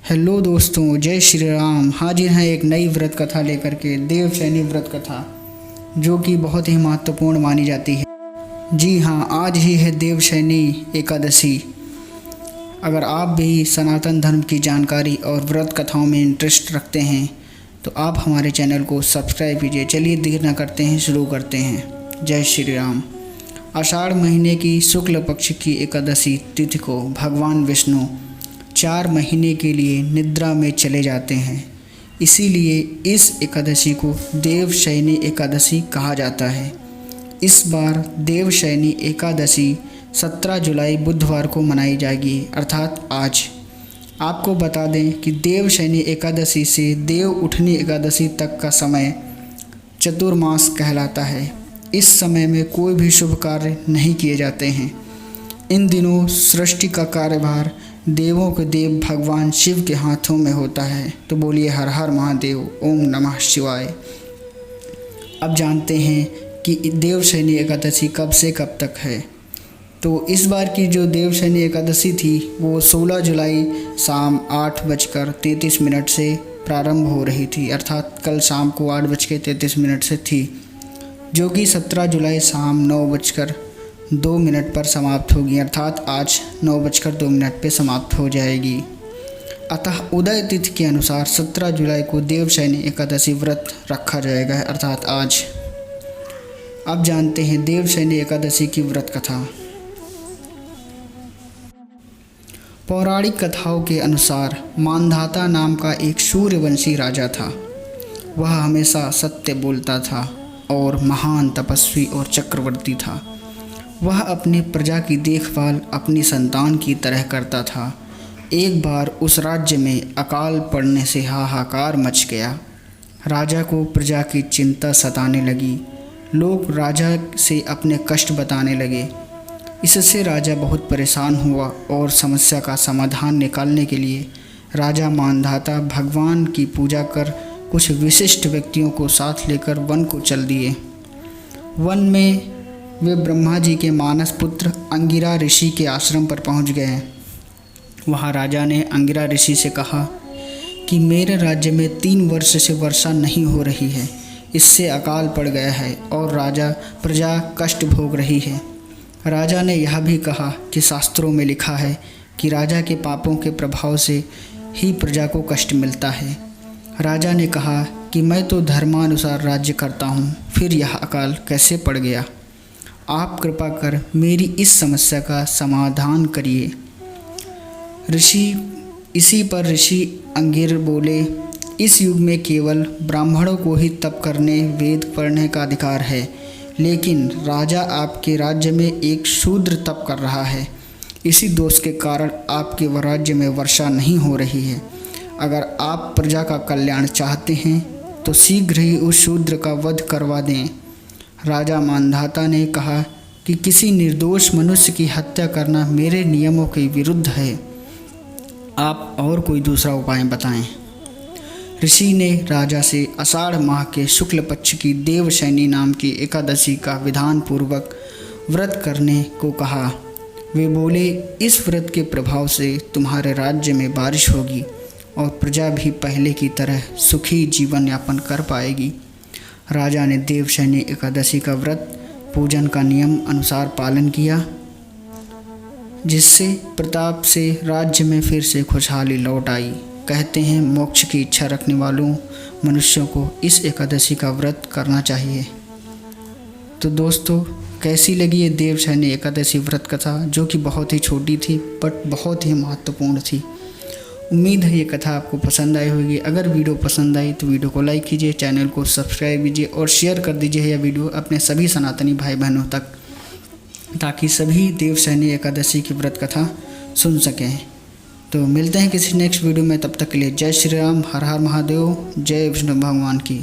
Hello दोस्तों, जय श्री राम। हाजिर हैं एक नई व्रत कथा लेकर के, देवशयनी व्रत कथा, जो कि बहुत ही महत्वपूर्ण मानी जाती है। जी हाँ, आज ही है देवशयनी एकादशी। अगर आप भी सनातन धर्म की जानकारी और व्रत कथाओं में इंटरेस्ट रखते हैं तो आप हमारे चैनल को सब्सक्राइब कीजिए। चलिए देर न करते हैं, शुरू करते हैं। जय श्री राम। आषाढ़ महीने की शुक्ल पक्ष की एकादशी तिथि को भगवान विष्णु 4 महीने के लिए निद्रा में चले जाते हैं। इसीलिए इस एकादशी को देवशयनी एकादशी कहा जाता है। इस बार देवशयनी एकादशी 17 जुलाई बुधवार को मनाई जाएगी, अर्थात आज। आपको बता दें कि देवशयनी एकादशी से देव उठनी एकादशी तक का समय चतुर्मास कहलाता है। इस समय में कोई भी शुभ कार्य नहीं किए जाते हैं। इन दिनों सृष्टि का कार्यभार देवों के देव भगवान शिव के हाथों में होता है। तो बोलिए हर हर महादेव, ओम नमः शिवाय। अब जानते हैं कि देवशयनी एकादशी कब से कब तक है। तो इस बार की जो देवशयनी एकादशी थी वो 16 जुलाई शाम 8:33 से प्रारंभ हो रही थी, अर्थात कल शाम को 8:33 से थी, जो कि 17 जुलाई शाम 9:02 पर समाप्त होगी, अर्थात आज 9:02 पे समाप्त हो जाएगी। अतः उदय तिथि के अनुसार 17 जुलाई को देवशयनी एकादशी व्रत रखा जाएगा, अर्थात आज। अब जानते हैं देवशयनी एकादशी की व्रत कथा। पौराणिक कथाओं के अनुसार मानधाता नाम का एक सूर्यवंशी राजा था। वह हमेशा सत्य बोलता था और महान तपस्वी और चक्रवर्ती था। वह अपनी प्रजा की देखभाल अपनी संतान की तरह करता था। एक बार उस राज्य में अकाल पड़ने से हाहाकार मच गया। राजा को प्रजा की चिंता सताने लगी। लोग राजा से अपने कष्ट बताने लगे। इससे राजा बहुत परेशान हुआ और समस्या का समाधान निकालने के लिए राजा मानधाता भगवान की पूजा कर कुछ विशिष्ट व्यक्तियों को साथ लेकर वन को चल दिए। वन में वे ब्रह्मा जी के मानस पुत्र अंगिरा ऋषि के आश्रम पर पहुंच गए। वहां राजा ने अंगिरा ऋषि से कहा कि मेरे राज्य में 3 वर्ष से वर्षा नहीं हो रही है, इससे अकाल पड़ गया है और प्रजा कष्ट भोग रही है। राजा ने यह भी कहा कि शास्त्रों में लिखा है कि राजा के पापों के प्रभाव से ही प्रजा को कष्ट मिलता है। राजा ने कहा कि मैं तो धर्मानुसार राज्य करता हूँ, फिर यह अकाल कैसे पड़ गया? आप कृपा कर मेरी इस समस्या का समाधान करिए। इसी पर ऋषि अंगिर बोले, इस युग में केवल ब्राह्मणों को ही तप करने, वेद पढ़ने का अधिकार है, लेकिन राजा आपके राज्य में एक शूद्र तप कर रहा है। इसी दोष के कारण आपके राज्य में वर्षा नहीं हो रही है। अगर आप प्रजा का कल्याण चाहते हैं तो शीघ्र ही उस शूद्र का वध करवा दें। राजा मानधाता ने कहा कि किसी निर्दोष मनुष्य की हत्या करना मेरे नियमों के विरुद्ध है। आप और कोई दूसरा उपाय बताएं। ऋषि ने राजा से आषाढ़ माह के शुक्ल पक्ष की देवशयनी नाम की एकादशी का विधान पूर्वक व्रत करने को कहा। वे बोले, इस व्रत के प्रभाव से तुम्हारे राज्य में बारिश होगी और प्रजा भी पहले की तरह सुखी जीवन यापन कर पाएगी। राजा ने देवशयनी एकादशी का व्रत पूजन का नियम अनुसार पालन किया, जिससे प्रताप से राज्य में फिर से खुशहाली लौट आई। कहते हैं मोक्ष की इच्छा रखने वालों मनुष्यों को इस एकादशी का व्रत करना चाहिए। तो दोस्तों, कैसी लगी ये देवशयनी एकादशी व्रत कथा, जो कि बहुत ही छोटी थी बट बहुत ही महत्वपूर्ण थी। उम्मीद है ये कथा आपको पसंद आई होगी। अगर वीडियो पसंद आई तो वीडियो को लाइक कीजिए, चैनल को सब्सक्राइब कीजिए और शेयर कर दीजिए यह वीडियो अपने सभी सनातनी भाई बहनों तक, ताकि सभी देवशयनी एकादशी की व्रत कथा सुन सकें। तो मिलते हैं किसी नेक्स्ट वीडियो में, तब तक के लिए जय श्री राम, हर हर महादेव, जय विष्णु भगवान की।